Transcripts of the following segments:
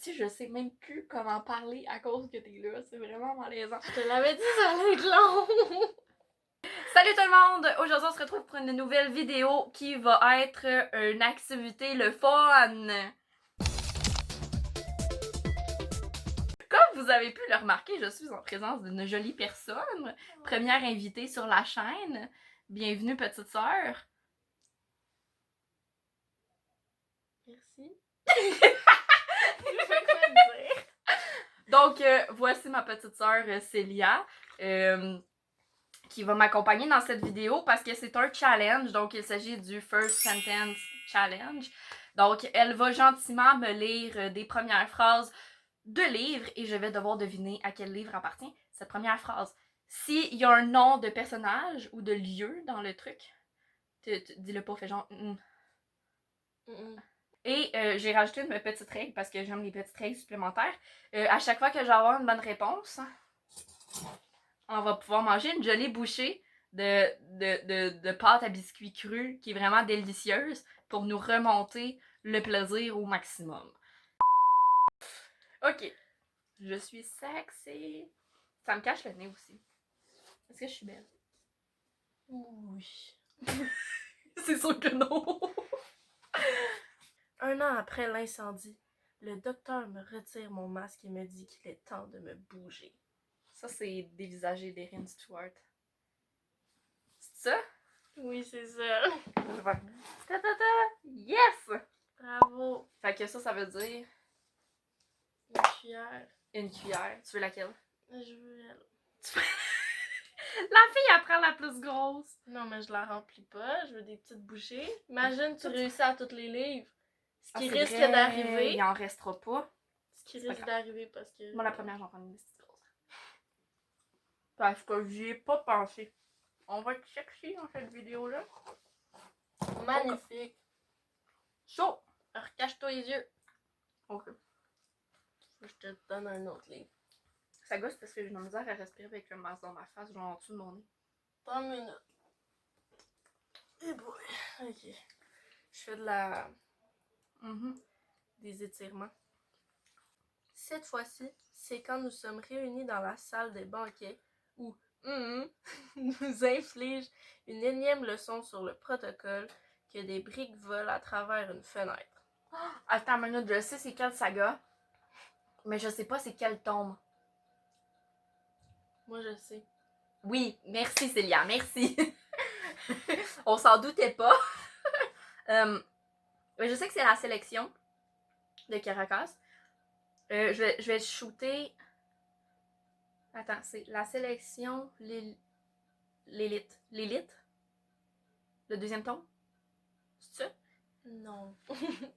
Si je sais même plus comment parler à cause que t'es là, c'est vraiment malaisant. Je te l'avais dit, ça allait être long! Salut tout le monde! Aujourd'hui on se retrouve pour une nouvelle vidéo qui va être une activité le fun! Comme vous avez pu le remarquer, je suis en présence d'une jolie personne, première invitée sur la chaîne. Bienvenue petite sœur! Merci. Je sais quoi dire. Donc voici ma petite sœur Célia. Qui va m'accompagner dans cette vidéo parce que c'est un challenge, donc il s'agit du First Sentence Challenge. Donc, elle va gentiment me lire des premières phrases de livres et je vais devoir deviner à quel livre appartient cette première phrase. S'il y a un nom de personnage ou de lieu dans le truc, dis-le pas, fais genre... Et j'ai rajouté une petite règle parce que j'aime les petites règles supplémentaires. À chaque fois que je vais avoir une bonne réponse, on va pouvoir manger une jolie bouchée de pâte à biscuits crue qui est vraiment délicieuse pour nous remonter le plaisir au maximum. Ok. Je suis sexy. Ça me cache le nez aussi. Est-ce que je suis belle? Oui. C'est sûr que non. 1 an après l'incendie, le docteur me retire mon masque et me dit qu'il est temps de me bouger. Ça, c'est dévisagé d'Erin Stewart. C'est ça? Oui, c'est ça. Je vais... Ta-ta-ta! Yes! Bravo. Fait que ça veut dire Une cuillère. une cuillère. Tu veux laquelle? Je veux elle. La fille, elle prend la plus grosse. Non, mais je la remplis pas. Je veux des petites bouchées. Imagine, tu réussis à tous les livres. Ce qui risque d'arriver. Il en restera pas. Ce qui risque d'arriver parce que... Moi, la première, j'en prends une petite grosse. Parce que j'y ai pas pensé. On va être sexy dans cette vidéo-là. Magnifique. Chaud! Alors, cache-toi les yeux. Ok. Je te donne un autre livre. Ça gosse parce que j'ai de la misère à respirer avec le masque dans ma face, genre en dessous de mon nez. 3 minutes. Eh boy. Ok. Je fais de la... des étirements. Cette fois-ci, c'est quand nous sommes réunis dans la salle des banquets où nous inflige une énième leçon sur le protocole que des briques volent à travers une fenêtre. Attends une minute, je sais c'est quelle saga, mais je sais pas c'est quelle tombe. Moi, je sais. Oui, merci Célia, merci. On s'en doutait pas. Je sais que c'est la sélection de Caracas. Je vais shooter... Attends, c'est la sélection... L'élite. L'élite? Le deuxième tome? C'est ça? Non.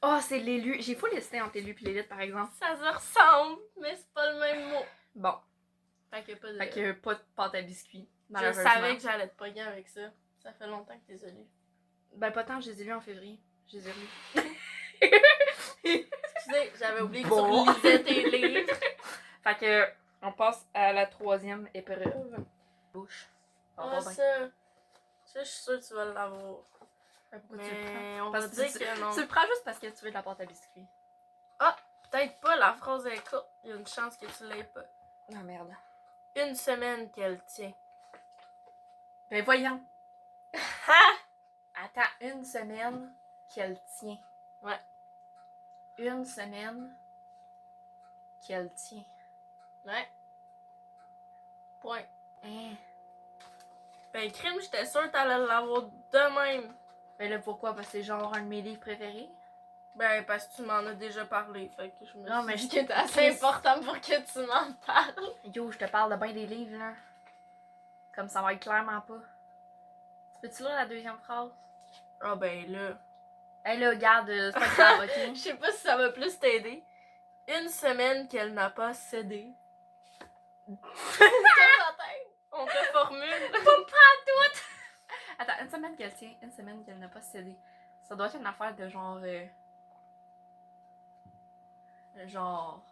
Oh, c'est l'élu. J'ai fou listé entre l'élu et l'élite, par exemple. Ça se ressemble, mais c'est pas le même mot. Bon. Fait que pas de... Fait que pas de pâte à biscuits, Je malheureusement. savais que j'allais te pogner avec ça. Ça fait longtemps que t'es lu. Ben, pas tant, je les ai lus en février. Je les ai lus. Excusez, j'avais oublié Bon. que tu relisais tes livres. Fait que, on passe à la 3e épreuve. Bouche. Ah, ça, je suis sûre que tu vas l'avoir. Pourquoi Mais tu le prends? on Parce va que dire tu que non. le prends juste parce que tu veux de la pâte à biscuits. Ah, peut-être pas, la phrase est courte. Il y a une chance que tu l'aies pas. Ah, merde. 1 semaine qu'elle tient. Ben, voyons. Ha! Attends, 1 semaine qu'elle tient. Ouais. 1 semaine qu'elle tient. Ouais. Point. Hein? Ben, crime, j'étais sûre que t'allais l'avoir de même. Ben là, pourquoi? Parce que c'est genre un de mes livres préférés. Ben, parce que tu m'en as déjà parlé. Fait que je me Non, suis mais dit je que c'était assez important pour que tu m'en parles. Yo, je te parle de bien des livres, là. Comme ça va être clairement pas. Peux-tu lire la 2e phrase? Ah, ben là. Hey là, regarde, c'est pas grave, ok? Je sais pas si ça va plus t'aider. 1 semaine qu'elle n'a pas cédé. On te formule. Pour me prendre toute! Attends, 1 semaine qu'elle tient, 1 semaine qu'elle n'a pas cédé. Ça doit être une affaire de genre... genre...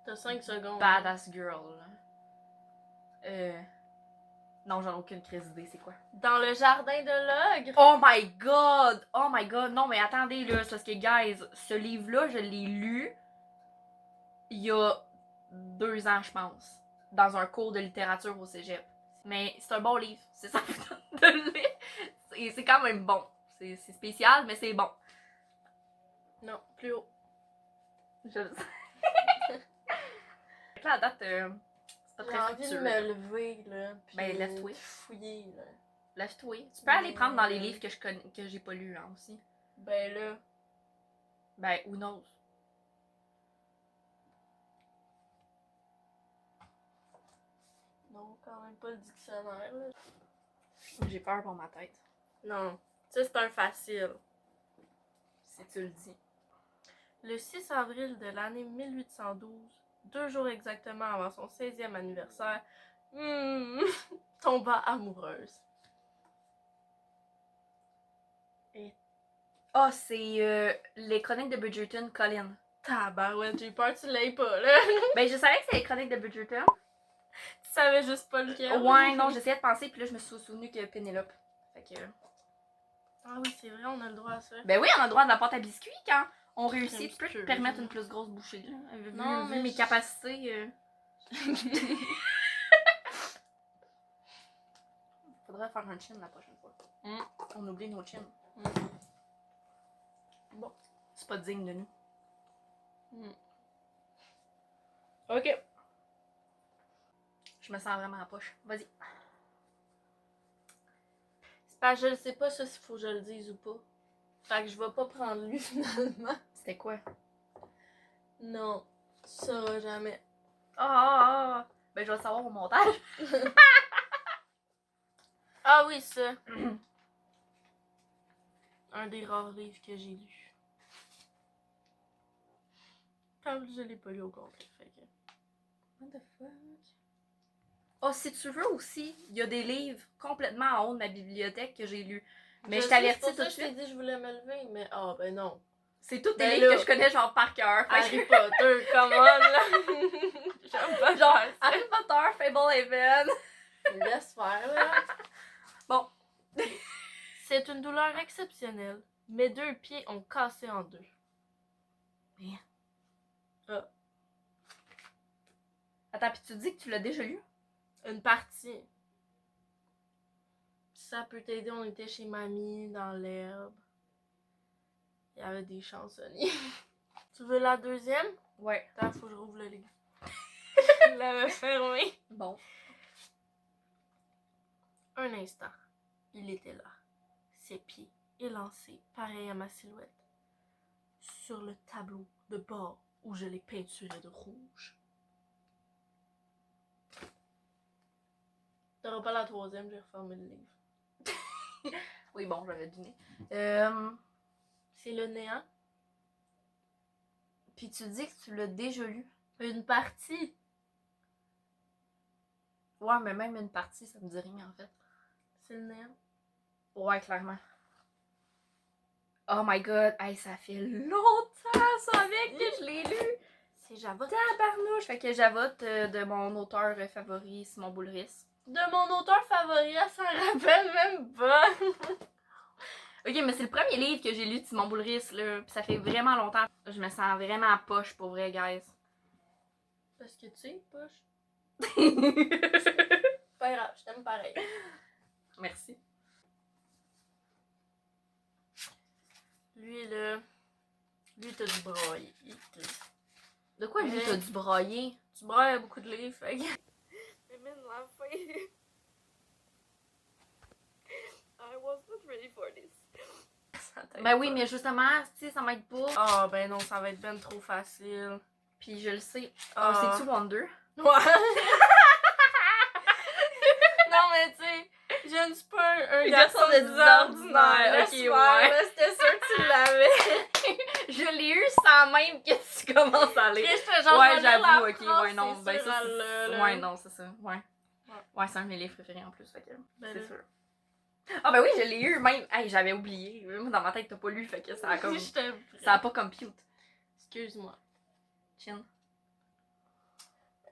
T'as 5 secondes. Badass girl, là. Non, j'en ai aucune crise d'idée, c'est quoi? Dans le jardin de l'ogre. Oh my god! Oh my god! Non, mais attendez, là, c'est parce que, guys, ce livre-là, je l'ai lu il y a 2 ans, je pense, dans un cours de littérature au cégep. Mais c'est un bon livre, c'est ça de le lire. Et c'est quand même bon. C'est spécial, mais c'est bon. Non, plus haut. Je le sais. Là, à date, c'est pas J'ai très envie de fructueux. me lever, là. Puis Ben, lève-toi. fouiller, là. Lève-toi. Tu peux aller prendre dans les livres que je connais, que j'ai pas lus, hein, aussi. Ben là. Ben, who knows? Non, quand même pas le dictionnaire, là. J'ai peur pour ma tête. Non. Ça, c'est un facile. Si tu le dis. Le 6 avril de l'année 1812, 2 jours exactement avant son 16e anniversaire, tomba amoureuse. Ah, c'est les chroniques de Bridgerton, Colin. Tabarouette, j'ai peur que tu l'aies pas, là. Ben, je savais que c'était les chroniques de Bridgerton. Tu savais juste pas lequel. Ouais, non, j'essayais de penser, puis là, je me suis souvenu que Pénélope. Fait que. Ah oui, c'est vrai, on a le droit à ça. Ben oui, on a le droit de la pâte à biscuits quand on réussit. Crème Tu peux te curieuse. permettre une plus grosse bouchée, là. Non, Vu mais mes capacités. Faudrait faire un chin la prochaine fois. On oublie nos chins. Bon, c'est pas digne de nous. Ok. Je me sens vraiment à la poche. Vas-y. C'est pas, je ne sais pas ça s'il faut que je le dise ou pas. Fait que je vais pas prendre lui finalement. C'était quoi? Non, ça jamais. Ah! Ben, je vais le savoir au montage. Ah oui, ça. Un des rares livres que j'ai lu. Comme je l'ai pas lu au complet, fait que. What the fuck? Oh, si tu veux aussi, il y a des livres complètement en haut de ma bibliothèque que j'ai lus. Mais je t'avertis tout de C'est pour ça que je t'ai suite. dit que je voulais me lever, mais ben non. C'est tous des Ben livres là. que je connais genre par cœur. Harry Potter, come on là. J'aime pas Genre faire ça. Harry Potter, Fablehaven. Laisse faire là. Bon. C'est une douleur exceptionnelle. Mes 2 pieds ont cassé en 2. Rien. Ah. Attends, puis tu dis que tu l'as déjà lu? Une partie. Ça peut t'aider, on était chez mamie dans l'herbe. Il y avait des chansonniers. Tu veux la deuxième? Ouais. Attends, faut que je rouvre le livre. Je l'avais fermé. Bon. Un instant. Il était là. Ses pieds élancés, pareil à ma silhouette. Sur le tableau de bord où je l'ai peinturé de rouge. T'auras pas la troisième, j'ai refermé le livre. Oui, bon, j'avais deviné. C'est le néant. Puis tu dis que tu l'as déjà lu. Une partie. Ouais, mais même une partie, ça me dit rien en fait. C'est le néant. Ouais, clairement. Oh my god, hey, ça fait longtemps ça avec que je l'ai lu. C'est Javotte. Tabarnouche. Fait que Javotte de mon auteur favori, Simon Boulris. De mon auteur favori, elle s'en rappelle même pas. Ok, mais c'est le premier livre que j'ai lu de Simon Boulris, là. Pis ça fait vraiment longtemps. Je me sens vraiment à poche pour vrai, guys. Parce que tu sais, poche. Pas grave, je t'aime pareil. Merci. Lui, là. Lui, t'as du brailler. De quoi lui t'as dû brailler? Tu brailles beaucoup de livres, fait que. Mais même la fin. I was not ready for this. Ben oui, mais justement, tu sais, ça m'aide pas. Ah, ben non, ça va être ben trop facile. Puis je le sais. Ah. C'est-tu Wonder? Ouais. Non, mais tu sais, je ne suis pas un garçon de désordinaire. Ok, ouais. C'était sûr que tu l'avais. Je l'ai eu sans même que tu commences à lire. Ouais, j'avoue, ok, ouais, non. Ben ça, c'est... ouais, non, c'est ça. Ouais. Ouais. Ouais, c'est un de mes livres préférés en plus, fait que Ben c'est là. sûr. Ah ben oui, je l'ai eu, même. Hey, j'avais oublié. Moi, dans ma tête, t'as pas lu, fait que ça a comme... ça a pas compute. Excuse-moi. Chin.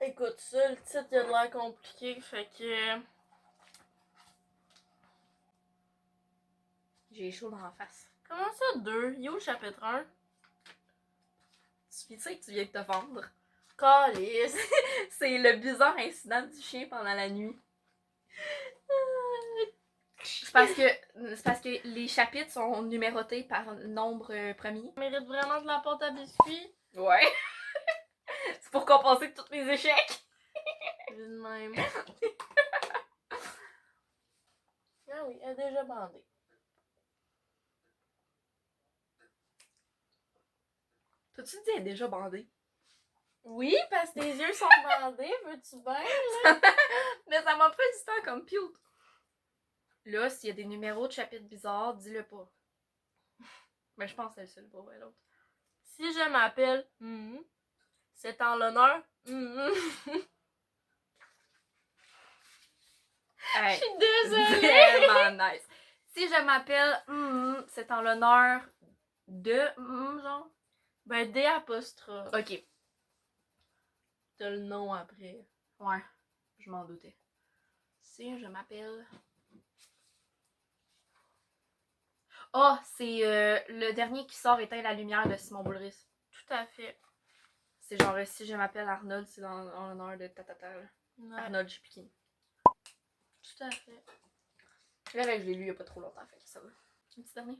Écoute, ça, le titre, il a de l'air compliqué, fait que... J'ai chaud dans la face. Comment ça, 2? Il est où le chapitre 1? Tu sais que tu viens de te vendre. Calice! C'est le bizarre incident du chien pendant la nuit. C'est parce que les chapitres sont numérotés par nombre premier. On mérite vraiment de la pâte à biscuits. Ouais. C'est pour compenser tous mes échecs. Vu de même. Ah oui, elle est déjà bandée. T'as-tu dit elle est déjà bandée? Oui, parce que tes yeux sont bandés, veux-tu bien? Mais ça m'a pris du temps comme pute. Là, s'il y a des numéros de chapitres bizarres, dis-le pas. Mais je pense que c'est le seul pour l'autre. Si je m'appelle c'est en l'honneur. Hey, Je suis désolée! vraiment nice. Si je m'appelle c'est en l'honneur de genre. Ben, D apostrophe. Ok. T'as le nom après. Ouais, je m'en doutais. Si je m'appelle. Oh, c'est le dernier qui sort éteint la lumière de Simon Boulris. Tout à fait. C'est genre si je m'appelle Arnold, c'est en l'honneur de Tatata. Ouais, Arnold Chipkin. tout à fait. Là, je l'ai lu il y a pas trop longtemps, fait que ça va. Un petit dernier.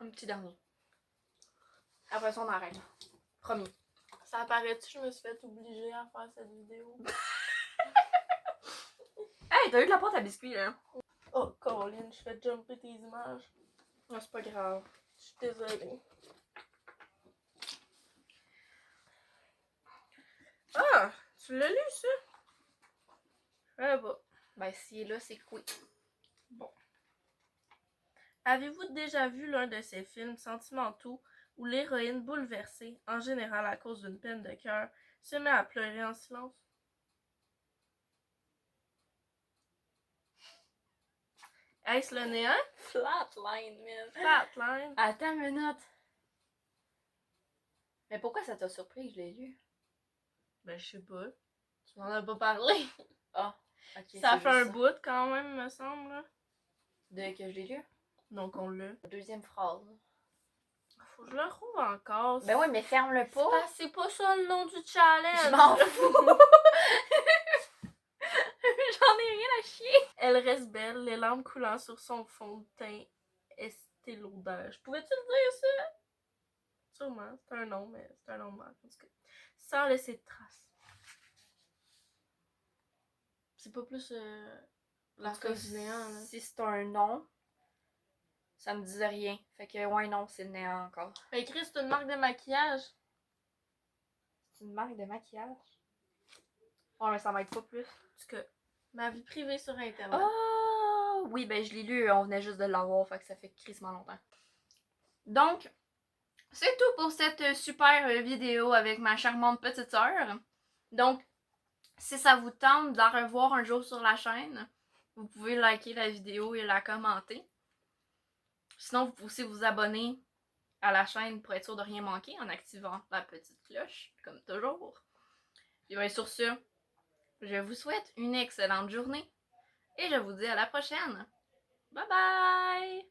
Un petit dernier. Après ça, on arrête. Promis. Ça apparaît-tu, je me suis fait obliger à faire cette vidéo? Hey, t'as eu de la pâte à biscuits, là. Oh, Caroline, je fais jumper tes images. Non, c'est pas grave. Je suis désolée. Ah! Tu l'as lu, ça? Je sais pas. Ben, si là, c'est cool. Bon. Avez-vous déjà vu l'un de ces films sentimentaux où l'héroïne bouleversée, en général à cause d'une peine de cœur, se met à pleurer en silence? Est-ce le néant? Flatline, man. Flatline. Attends une minute. Mais pourquoi ça t'a surpris que je l'ai lu? Ben, je sais pas. Tu m'en as pas parlé. Ah, ok. Ça c'est fait un juste bout quand même, me semble. Là. De que je l'ai lu? Donc on l'a. Deuxième phrase. Faut que je le retrouve encore. Ben oui, mais ferme-le pas. Ah, c'est pas ça le nom du challenge. Je m'en fous. J'en ai rien à chier. Elle reste belle, les larmes coulant sur son fond de teint Estée Lauder. Pouvais-tu le dire ça? Sûrement, c'est un nom, mais c'est un nom de marque, en tout cas. Sans laisser de traces. C'est pas plus la cause du néant, là. Si c'est un nom, ça me disait rien. Fait que ouais, non, c'est le néant encore. Ben, Chris, c'est une marque de maquillage. C'est une marque de maquillage. Ouais, mais ça m'aide pas plus. En tout cas, ma vie privée sur Internet. Oh! Oui, ben je l'ai lu, on venait juste de l'avoir, fait que ça fait crissement longtemps. Donc, c'est tout pour cette super vidéo avec ma charmante petite sœur. Donc, si ça vous tente de la revoir un jour sur la chaîne, vous pouvez liker la vidéo et la commenter. Sinon, vous pouvez aussi vous abonner à la chaîne pour être sûr de rien manquer en activant la petite cloche, comme toujours. Et bien sur ce, je vous souhaite une excellente journée et je vous dis à la prochaine. Bye bye!